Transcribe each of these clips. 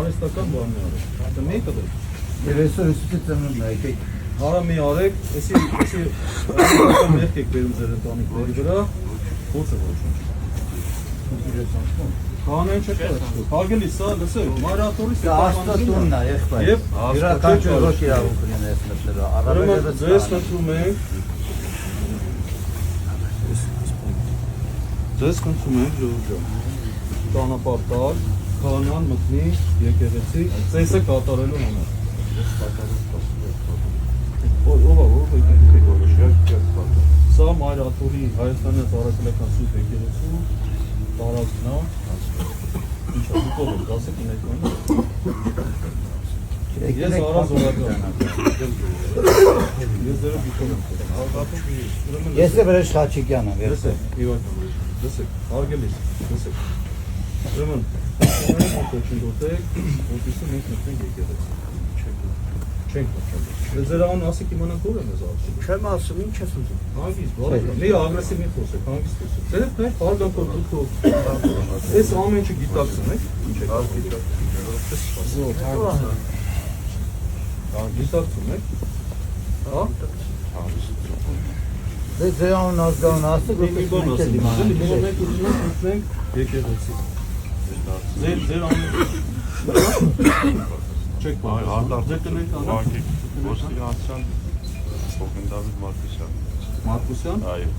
արհեստական բան է արել։ Դե կդեք։ Եվ այսօր ուսուցիչ ծնունդն է, եկեք։ Հարա մի արեք, էսի մեղք եք բերում ձեր ընտանիքների վրա, փոցը ոչ ինչ։ Կանեն չկա։ Հարգելի, սա լսեք, մայրաթորի Աստվածունն է, եղբայր։ Եվ յուրաքանչյուր ոչ իրավունք ունի այս մտներով։ Ուրեմն ձեզ խնդրում ենք ճանապարհ տալ, քահանան մտնի եկեղեցի, ծեսը կատարելու համար։ Սա մայրաթորի Հայաստանի Հանրապետության Սուրբ եկեղեցու տարածքն է։ Ինչ է, դուք եք, ասեք ինքնին։ Ես Արազ Օրական։ Ես ձեր դիպլոմ եմ։ Ես էլ Վրեժ Խաչիկյան եմ։ Լսեք, լսեք, հարգելի, լսեք։ Ուրեմն, կոչնդոտեք, որպեսզի մենք մտնենք եկեղեցի։ Չենք մտնում։ Ձեր անուն ասեք իմանանք ով է մեզ ասում։ Չեմ ասում, ինչ ես ուզում։ Հանգիստ, բարի։ Մի ագրեսիվ մի խոսեք, հանգիստ խոսեք։ Ձերդ նայ հարգանքով դուք այս ամեն ինչը գիտակցում եք։ Ինչ եք գիտակցում եք։ Հա? Դե ձեր անուն ազգանուն ասեք, մի բան ասեք։ Մենք ուզում ենք եկեղեցի։ Ձեր անուն Չեք Հանդարտեք Ոստիկանության Փոխին Դավիթ Մարկոսյան։ Մարկոսյան։ Այո։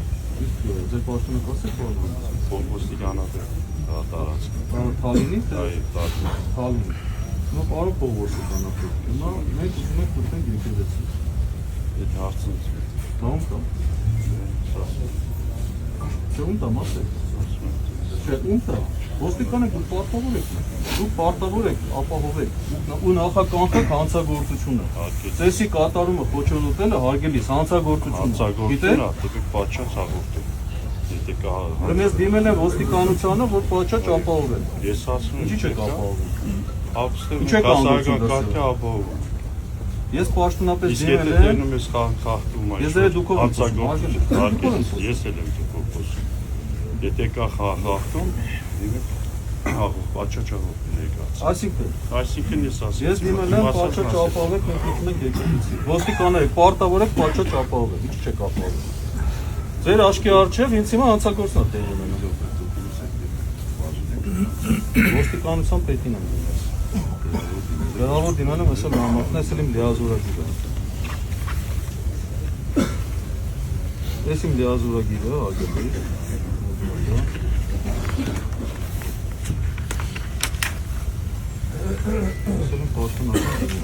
Ձեր պաշտոնը կասեք ո՞ր։ Ոստիկանատեր տարածք։ Թալինի։ Այո, Թալինի։ Նա պարոն Պողոսյանն է։ Հիմա մենք ուզում ենք մտնենք եկեղեցի։ Այդ հարցից։ Բան կա։ Չէ, ում տամ ասեք։ Չէ, ում տա։ Ոստիկանը դուք պարտավոր եք։ Դուք պարտավոր եք ապահովեք ու նախականքեք հանցագործությունը։ Ծեսի կատարումը խոչընդոտելը հարգելիս հանցագործություն։ Հանցագործությունը դուք պատշաճ հաղորդեք։ Եթե կա։ Ուրեմն ես դիմել եմ ոստիկանությանը, որ պատշաճ ապահովել։ Ես ասում եմ։ Ինչի՞ չեք ապահովում։ Ապստեղ կասական կարգը ապահովում։ Ես պաշտոնապես Իսկ դիմել եթե եմ։ դնում ես խախտում այս։ Ես դեռ դուքով հանցագործություն։ Ես էլ եմ դուքով խոսում։ Եթե կա խախտում, պատշաճ ներկայացնում։ Այսինքն ես ասում։ Ես դիմել եմ պատշաճ ապահովեք, մենք մտնում ենք եկեղեցի։ Ոստիկանները պարտավոր եք պատշաճ ապահովեք, ինչ չեք ապահովում։ Ձեր աչքի առջև ինձ հիմա հանցագործություն է տեղի ունենում։ Ոստիկանության պետին եմ դիմել։ Գրավոր դիմել եմ, այսօր նամակն է, ասել իմ լիազորագիրը։ Ես իմ լիազորագիրը, արգելի։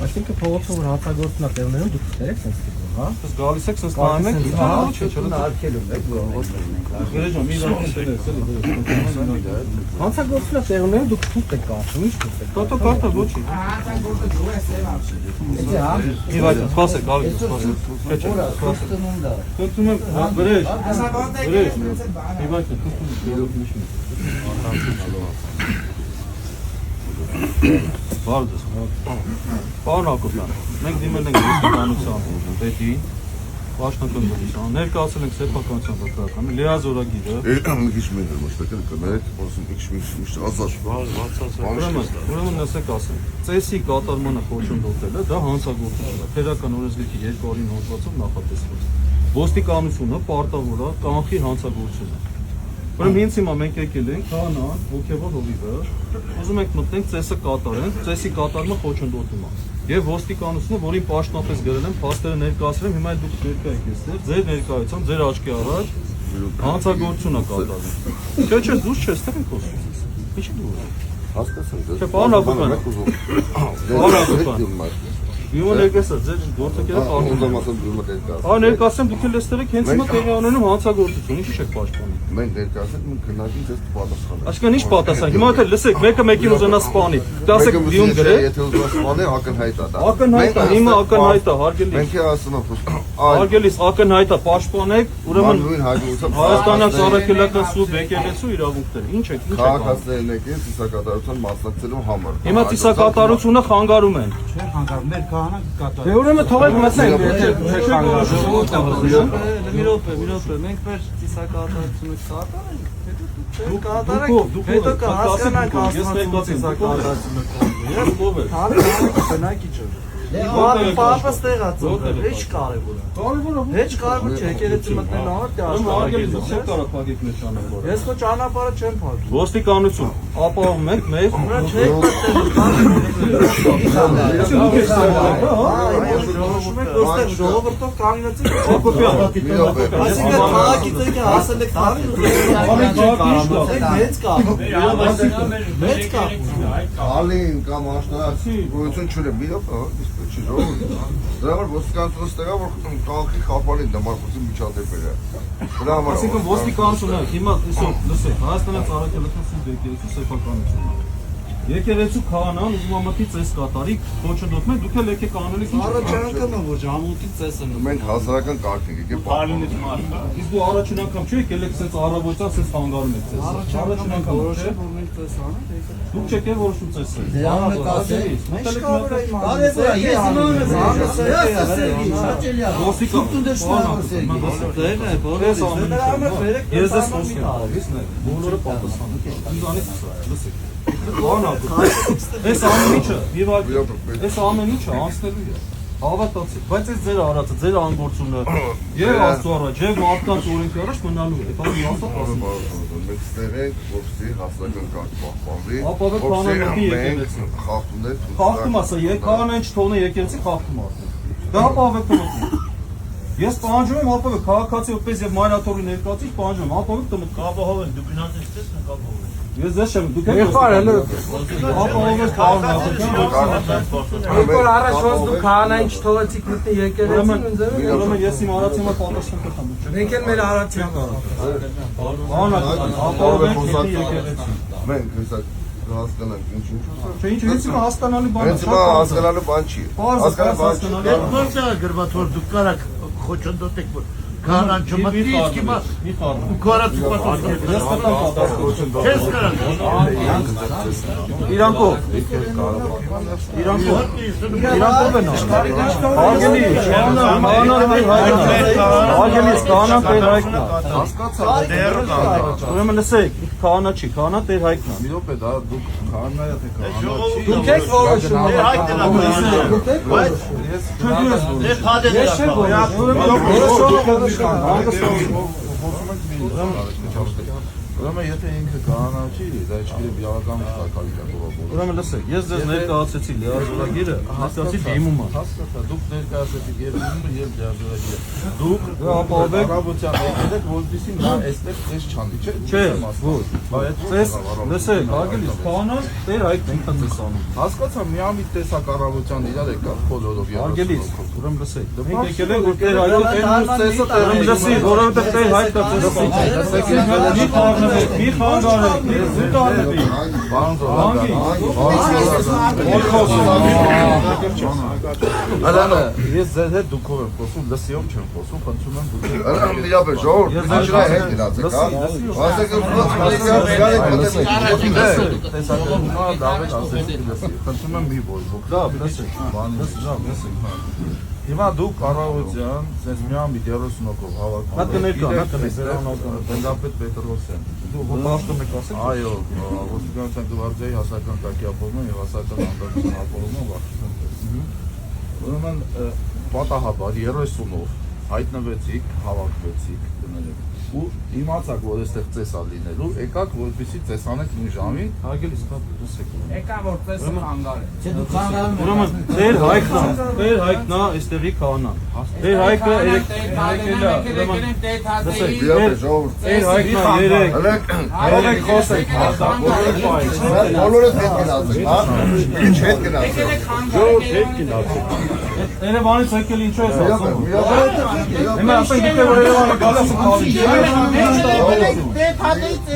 Այսինքն փողոցով հանցագործություն է տեղներում դուք ցերեք sense դիպում, հա? Ես գալիս եք sense նայում եք, չէ, արկելում եք, ոչ Գերեջան, մի լավ տեսել հանցագործություն է տեղներում դուք թուղթ եք կարդում, ի՞նչ թուղթ եք։ Տոտո կարտա ոչի։ Մի վայր, սպասեք, գալիս սպասեք։ Քեչ, սպասեք։ Խնդրում եմ, Վրեժ։ Մի վայր, Բարդես, պարոն Հակոբյան, մենք դիմել ենք ոստիկանության պետին, պաշտոնական ներկայացել ենք սեփականության վկայականը, լիազորագիրը։ Մի քիչ մեծ է ոստիկանը կներեք, ասում եք միշտ ազատ։ Ուրեմն լսեք ասեմ, ծեսի կատարմանը խոչընդոտելը դա հանցագործություն է, Փետրական օրենսգրքի 200 հոդվածով նախատեսված։ Ոստիկանությունը պարտավոր է կանխի հանցագործությունը։ Ուրեմն ինձ հիմա մենք եկել ենք քահանան, հոգևոր հովիվը, ուզում ենք մտնենք ծեսը կատարենք, ծեսի կատարումը խոչընդոտում է։ Եվ ոստիկանությունը, որին պաշտոնապես գրել եմ, փաստերը ներկայացրել եմ, հիմա դուք ներկա եք այստեղ, ձեր ներկայությամբ, ձեր աչքի առաջ հանցագործություն է կատարվում։ Չէ, դուրս չես, այստեղ ենք խոսում։ Ինչի՞ դու։ Հասկացա։ Չէ, պարոն Հակոբյան։ Պարոն Հակոբյան։ Յումա ներկայացա, ձեր գործընկերը Անդամ ասեմ դու ներկայացա։ Ա ներկայացեմ դուք էլ էստեղ եք, հենց հիմա տեղի ունենում հանցագործություն, ինչի՞ չեք պաշտպանում։ Մենք ներկայացել ենք քննարկին ձեզ պատասխան։ Այսինքն ինչ պատասխան։ Հիմա թե լսեք, մեկը մեկին ուզենա սպանի։ Դասեք դիում գրե։ Եթե ուզում սպանի, ակնհայտ է դա։ Ակնհայտ է, հիմա ակնհայտ է, հարգելի։ Մենք ասում ենք Հարգելիս ակնհայտ է, պաշտպանեք, ուրեմն Հայաստանի Հանրապետության Սուրբ եկեղեցու իրավունքները։ Ինչ եք, ինչ եք։ Քաղաքացիներն եք ծիսակատարության մասնակցելու համար։ Հիմա ծիսակատարությունը խանգարում են։ Չէ, խանգարում ներ քահանա կատարում։ Դե ուրեմն թողեք մտնենք, եթե մի րոպե, մենք մեր ծիսակատարությունը կատարենք, հետո դուք կատարեք, հետո կհասկանանք, ասում ենք ծիսակատարությունը Ես ով է։ Բնակիչը։ Պապը ստեղած է, հեչ կարևոր է։ Կարևորը Հեչ կարևոր չէ, եկեղեցի մտնելն համար դե արգելից աշխարհակից։ չէ կարող փակեք մեր ճանապարհը։ Ես քո ճանապարհը չեմ փակի։ Ոստիկանություն ապահովում եք մեր Ուրա չեք մտել։ Ժողովրդով կանգնեցիք։ Այսինքն քաղաքից եք հասել եք տարին ու մեծ կա։ Մեծ կա։ Ալին կամ աշտարացի գոյություն չունի, մի դեպք չի ժողովուրդ։ Դրա համար ոստիկանությունը ստեղա որ քաղաքի խափանին դեմարկացի միջադեպերը։ Դրա համար Այսինքն ոստիկանությունը հիմա լսեք, Հայաստանի Ծառայության սուտ եկեղեցու սեփականությունն է։ Եկեղեցու քահանան ուզում ամոթի ծես կատարի, ոչնդոտում են, դուք էլ եկեք անելիք։ Առաջին անգամ որ ժամուտի ծես եմ։ մենք հասարակական կարգ ենք եկել Բարինից մարդը։ Իսկ դու առաջին անգամ չի եկել եք սենց առավոտյան սենց հանգարում եք ծես։ Առաջին անգամ որոշել որ մենք ծես անենք։ Դուք չեք ել որոշում ծեսը։ Դրանով Ես ես խոսքեմ, բոլորը պատասխան։ Ինձանից լսեք։ Այս ամեն ինչը, այս ամեն ինչը անցնելու է։ Հավատացեք, բայց այս ձեր արածը, ձեր անգործությունը եւ Աստծո առաջ, եւ մարդկանց օրենքի առաջ մնալու է։ Բանը ասած ասում։ մենք ստեղենք որպեսզի հասարակական կարգ պահպանվի, Ապավե քահանաների եկեղեցի։ խախտումներ Խախտում ասա, քահանան չթողնի եկեղեցի խախտում արդեն։ Դա ապավե կմտնի։ Ես պահանջում եմ ապավե քաղաքացի որպես եւ մայրաթորի ներկայացիչ պահանջում եմ ապավե կմտնի։ Ապահովել դու գնացես տես ապահովել։ Ես դες չեմ, դուք եք ապահովել քաղաքացիական Որ առաջ ոնց դու քահանային չթողեցիք մտնի եկեղեցին Ուրեմն ես իմ արածի մոտ պատասխան կտամ։ մենք էլ մեր արարչին Ապահովել եկեղեցի։ մենք հեսա հասկանանք ինչ Չէ, ինչ հենց հիմա հասկանալի բան է։ հենց հիմա հասկանալու բան չի Հասկանալի բան չի։ Ո՞նց է գրված որ դուք կարաք խոչընդոտեք որ քահանան չմտնի իսկ հիմա Մի խառն։ ու կարաք պատասխան։ Ես կտամ պատասխան։ Չես կարան։ Իրանքով։ Իրանքով են։ Արգելի, քահանաներ Արգելի, քահանա Տեր Հայկն է։ հասկացա Դեռ կա։ Ուրեմն լսեք, քահանա չի, քահանա Տեր Հայկն է։ մի րոպե դա դուք քահանայա թե քահանա դուք եք որոշում Դե փադեր է։ Ուրեմն եթե ինքը քահանա չի, դա չգիտեմ իրավական կարգավիճակով։ Ուրեմն լսեք, ես ձեզ ներկայացեցի լիազորագիրը, հասկացի դիմումը։ Հասկացա, դուք ներկայացրեցիք եւ դիմումը եւ լիազորագիրը։ Դուք ապահովեք առավոտյան եկեք, որպեսզի նա այստեղ ծես չանի, չէ՞։ Չէ, ոչ։ Բայց լսեք, արգելից քահանան Տեր Հայկն ինքն է անում։ Հասկացա, միամիտ տեսակ առավոտյան իրար եկավ բոլորով եւ Արգելից, ուրեմն լսեք, մենք եկել ենք որ Տեր Հայկը ծեսը Տերը լսի, որովհետեւ Տեր Հայկը ծեսը։ Մի խանգարեք, մի տարբեր։ Ալանը, ես ձեր հետ դուքով եմ խոսում, լսիով չեմ խոսում, խնդրում եմ դուք։ Ալանը իրապես ժողովուրդ, դուք հետ գնացեք, հա։ Ասեք տեսականությունն դավեք ասեցիք լսի։ Խնդրում եմ մի ոյվոք։ Դա լսեք, լսեք։ Հիմա դուք առավոտյան, sense միամիտ 30 հոգով հավաքում։ Նա կներկա, նա կներկա։ Բնդապետ Պետրոսյան։ Դու հոտաշտում եք ասեք։ Այո, ոստիկանության գվարդիայի հասարակական կարգի ապահովում եւ հասարակական անդամության ապահովում վարչության։ Ուրեմն պատահաբար 30-ով հայտնվեցիք, հավաքվեցիք դներեք ու իմացաք, որ այստեղ ծեսա լինելու, եկաք, որպեսզի ծեսանեք նույն ժամին, Արգելից լսեք։ եկա որ տեսը խանգար է Ուրեմն Տեր Հայկն է, Տեր Հայկն է, այստեղի քահանան։ Տեր Հայկը եկել է, ուրեմն լսեք, ժողովուրդ։ Տեր Հայկն է երեք։ Եկեք խոսեք, բոլորը հետ գնացեք, հա։ Ինչ հետ գնացեք։ Ժողովուրդ հետ գնացեք։ Երևանից եկել ինչու ես ասում։ Հիմա ասենք դուք որ Երևանը գալիս եք խաղի։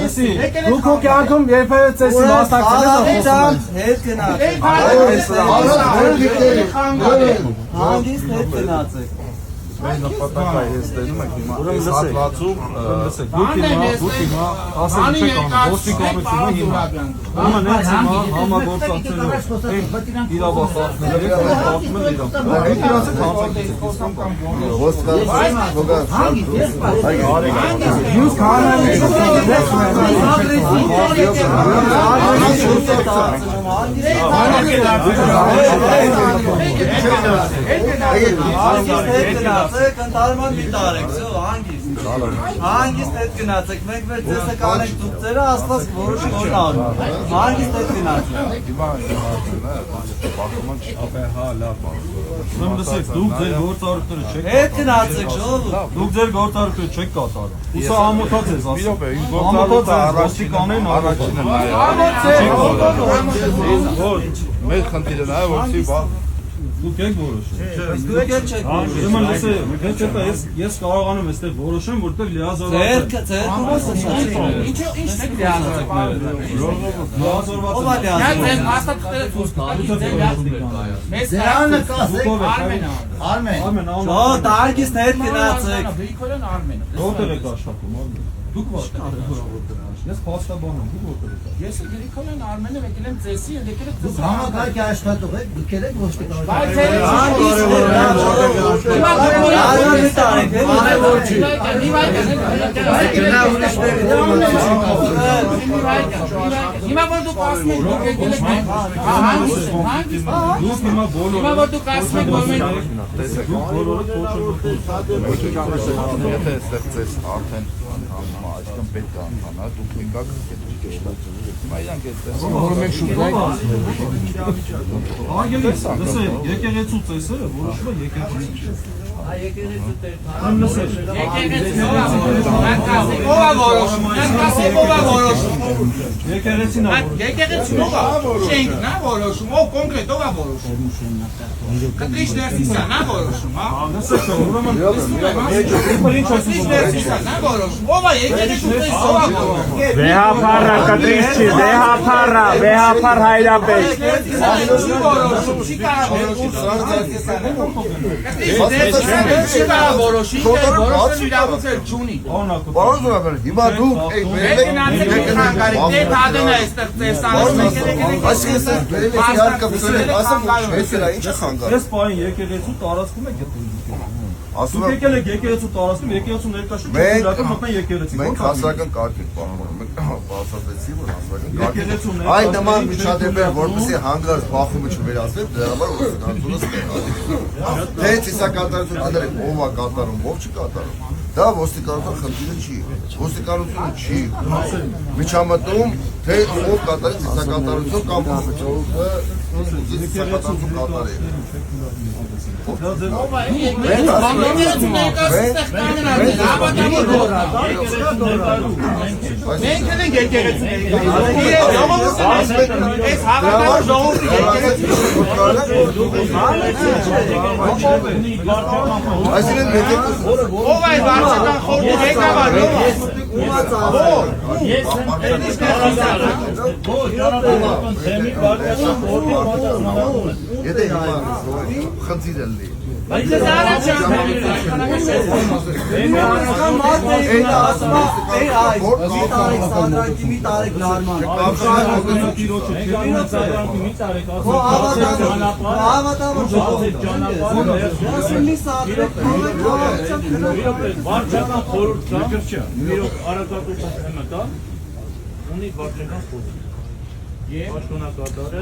Լսի, դուք ո կյանքում երբևէ ծեսի մասնակցել եք հետ գնաց։ Հանդիստ հետ գնացեք։ Մեր նպատակը այս տենում եք հիմա Ուրեմն այս լսեք, հատվածում լսեք, դուք հիմա ասեք չեք անում, ոստիկանությունը հիմա։ Ուրեմն հենց հիմա համագործակցելով իրավախախները պատմում են իրավախ։ Դուք իրանցեք հանցակից եք խոսում կամ Jūs kā գնացեք, ընթարման մի տարեք, հանգիստ հետ գնացեք, մենք մեր ձեսը կանենք դուքցերը, աստված որոշի որ անում, հանգիստ հետ գնացեք։ Ուրեմն լսեք, դուք ձեր գործառույթները չեք Հետ գնացեք, ժողովուրդ։ Դուք ձեր գործառույթները չեք կատարում։ Ուսա ամոթած ես ասում։ Մեր խնդիրը նա է, որ Դուք եք որոշում։ Դուք եք չեք Ուրեմն լսեք, ես կարողանում այստեղ որոշեմ, որտեղ լիազորված Արմեն, Տարգիստ հետ գնացեք։ որտեղ եք աշխատում, Արմեն։ Դուք որտեղ եք աշխատում։ Ես փաստաբան եմ, դուք որտեղ եք։ Ես Գրիգորյան Արմենը եկել եմ ձեսի, եկել եք ձեզ։ Համակարգի աշխատող եք, դուք եք ոստիկանություն։ Հիմա որ դուք ասում եք, դուք եկել եք Դուք հիմա բոլորը Հիմա որ դուք ասում եք, որ մենք դուք բոլորը փոխում եթե ստեղծես արդեն այսքան պետք է անհանա, դուք եկաք հիմա իրանք այդպես Անգելիս, լսեք, եկեղեցու ծեսերը որոշվում է եկեղեցու Եկեղեցին եկեղեցին ով է շենքն է որոշում, ով կոնկրետ ով է որոշում։ Կտրիչ ներսիսան է որոշում, հա։ ուրեմն Ներսիսան է որոշում, ով է եկեղեցու ով է որոշում։ Վեհապարը կտրիչ չի, վեհապար հայրապետ։ Չի կարող չի կարող որոշի, որոշը իրավունքներ չունի։ Պարոն Զորաբեր, հիմա դուք Ես պահին եկեղեցու տարածքում է գտնվում ասում Դուք եկել եք եկեղեցու տարածքում, եկեղեցու ներկայացում մտնեն եկեղեցի Մենք հասարակական կարգ ենք պահպանում, մենք բացատրեցի, որ հասարակական կարգ Եկեղեցու ենք Այդ նման միջադեպեր, որպեսզի հանգարց բախումը չվերածվի, դրա համար ոստիկանությունը ստեղծել Թե ծիսակատարություն դրեք, ով է կատարում, ով չի կատարում Դա ոստիկանության խնդիրը չի, ոստիկանությունը չի միջամտում, թե ով կատարի ծիսակատարություն կամ ծիսակատարություն կատարի Մենք ենք եկեղեցիների։ Այս հավատալու ժողովուրդի Այսինքն ով է վարչական խորհրդի ղեկավարը։ Եթե հիմա խնդիր է լինի Մի տարեք լարման Հավատավոր Վարչական խորհուրդ կա, իրոք արագատուր ունի վարչական խորհուրդ։ Եւ պաշտոնակատարը